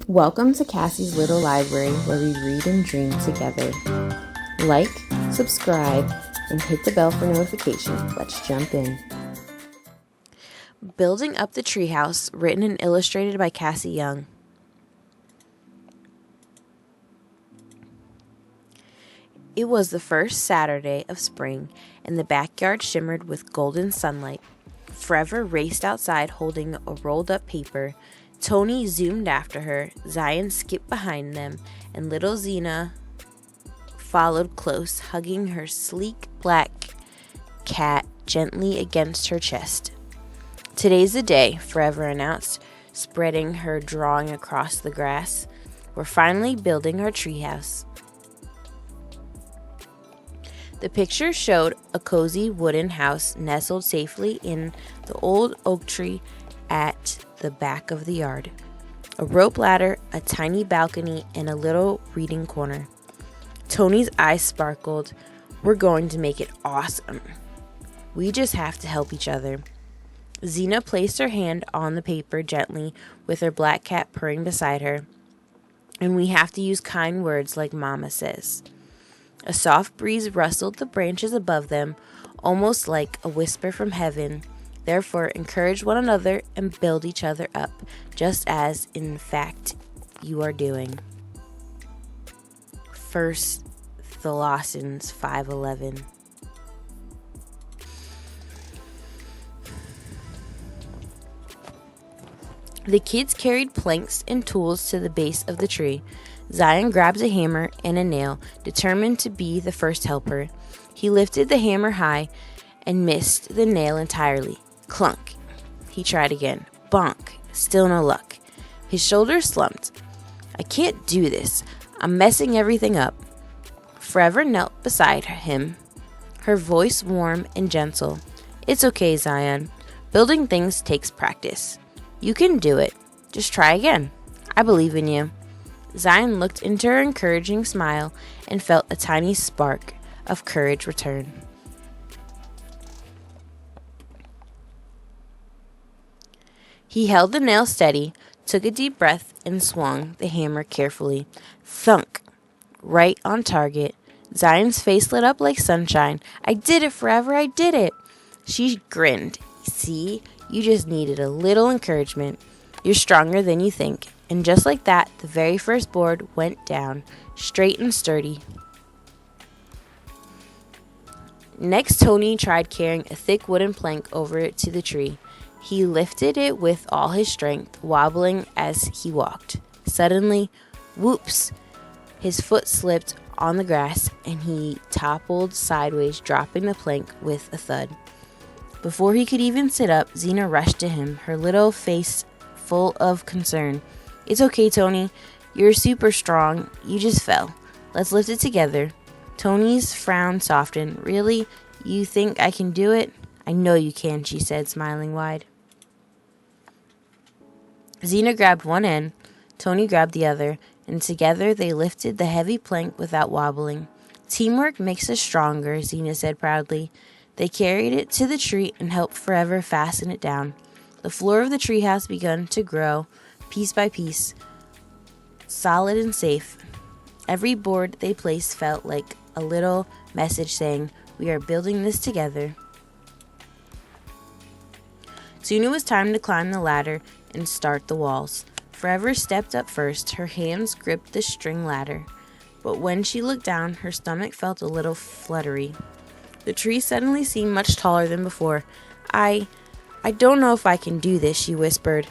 Welcome to Kassi's Little Library, where we read and dream together. Like, subscribe, and hit the bell for notifications. Let's jump in. Building Up the Treehouse, written and illustrated by Kassi Young. It was the first Saturday of spring, and the backyard shimmered with golden sunlight. Forever raced outside holding a rolled-up paper. Tonie zoomed after her, Zion skipped behind them, and little Zena followed close, hugging her sleek black cat gently against her chest. "Today's the day," Forever announced, spreading her drawing across the grass. "We're finally building our treehouse." The picture showed a cozy wooden house nestled safely in the old oak tree at the back of the yard. A rope ladder, a tiny balcony, and a little reading corner. Tonie's eyes sparkled. "We're going to make it awesome. We just have to help each other." Zena placed her hand on the paper gently, with her black cat purring beside her. "And we have to use kind words like Mama says." A soft breeze rustled the branches above them, almost like a whisper from heaven. "Therefore, encourage one another and build each other up, just as, in fact, you are doing." 1 Thessalonians 5:11. The kids carried planks and tools to the base of the tree. Zion grabbed a hammer and a nail, determined to be the first helper. He lifted the hammer high and missed the nail entirely. Clunk. He tried again. Bonk. Still no luck. His shoulders slumped. "I can't do this. I'm messing everything up." Forever knelt beside him, her voice warm and gentle. "It's okay, Zion. Building things takes practice. You can do it. Just try again. I believe in you." Zion looked into her encouraging smile and felt a tiny spark of courage return. He held the nail steady, took a deep breath, and swung the hammer carefully. Thunk! Right on target. Zion's face lit up like sunshine. "I did it, Forever! I did it!" She grinned. "See? You just needed a little encouragement. You're stronger than you think." And just like that, the very first board went down, straight and sturdy. Next, Tonie tried carrying a thick wooden plank over it to the tree. He lifted it with all his strength, wobbling as he walked. Suddenly, whoops! His foot slipped on the grass, and he toppled sideways, dropping the plank with a thud. Before he could even sit up, Zena rushed to him, her little face full of concern. "It's okay, Tonie. You're super strong. You just fell. Let's lift it together." Tonie's frown softened. "Really? You think I can do it?" "I know you can," she said, smiling wide. Zena grabbed one end, Tonie grabbed the other, and together they lifted the heavy plank without wobbling. "Teamwork makes us stronger," Zena said proudly. They carried it to the tree and helped Forever fasten it down. The floor of the treehouse began to grow, piece by piece, solid and safe. Every board they placed felt like a little message saying, "We are building this together." Soon it was time to climb the ladder and start the walls. Forever stepped up first. Her hands gripped the string ladder. But when she looked down, her stomach felt a little fluttery. The tree suddenly seemed much taller than before. I don't know if I can do this," she whispered.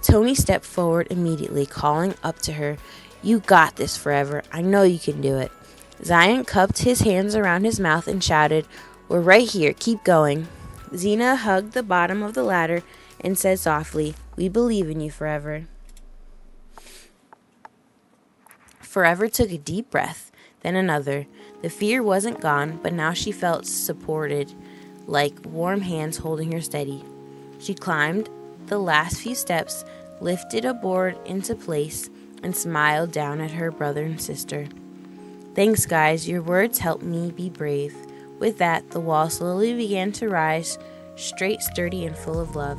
Tonie stepped forward immediately, calling up to her, "You got this, Forever. I know you can do it." Zion cupped his hands around his mouth and shouted, "We're right here. Keep going." Zena hugged the bottom of the ladder and said softly, "We believe in you, Forever." Forever took a deep breath, then another. The fear wasn't gone, but now she felt supported, like warm hands holding her steady. She climbed the last few steps, lifted a board into place, and smiled down at her brother and sister. "Thanks, guys. Your words helped me be brave." With that, the wall slowly began to rise, straight, sturdy, and full of love.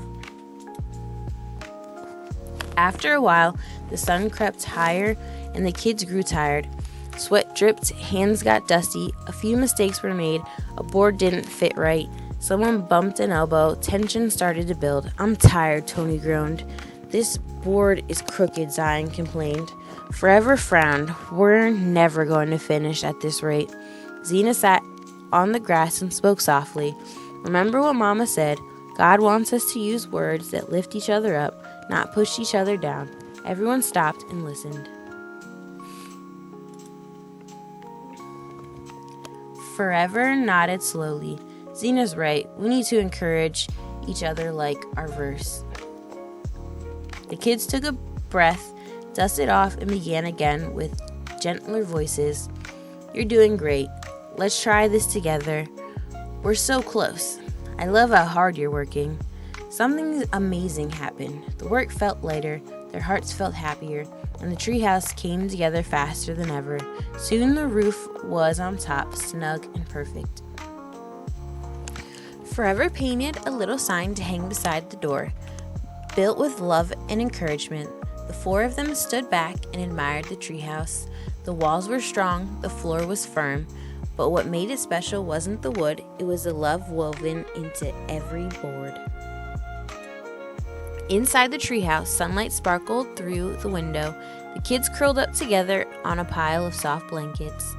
After a while, the sun crept higher and the kids grew tired. Sweat dripped, hands got dusty, a few mistakes were made, a board didn't fit right, someone bumped an elbow, tension started to build. "I'm tired," Tonie groaned. "This board is crooked," Zion complained. Forever frowned. "We're never going to finish at this rate." Zena sat on the grass and spoke softly. "Remember what Mama said. God wants us to use words that lift each other up, not push each other down." Everyone stopped and listened. Forever nodded slowly. "Zena's right. We need to encourage each other like our verse." The kids took a breath, dusted off, and began again with gentler voices. "You're doing great. Let's try this together. We're so close. I love how hard you're working." Something amazing happened. The work felt lighter, their hearts felt happier, and the treehouse came together faster than ever. Soon the roof was on top, snug and perfect. Forever painted a little sign to hang beside the door. Built with love and encouragement, the four of them stood back and admired the treehouse. The walls were strong, the floor was firm, but what made it special wasn't the wood, it was the love woven into every board. Inside the treehouse, sunlight sparkled through the window. The kids curled up together on a pile of soft blankets.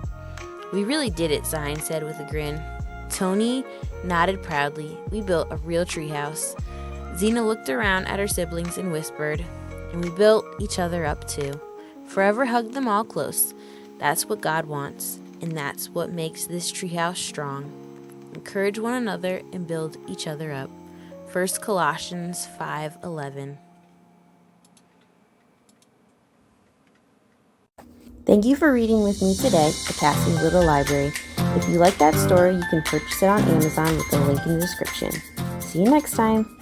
"We really did it," Zion said with a grin. Tonie nodded proudly. "We built a real treehouse." Zena looked around at her siblings and whispered, "And we built each other up too." Forever hugged them all close. That's what God wants, and that's what makes this treehouse strong. Encourage one another and build each other up. 1 Colossians 5:11. Thank you for reading with me today at Kassi's Little Library. If you like that story, you can purchase it on Amazon with the link in the description. See you next time.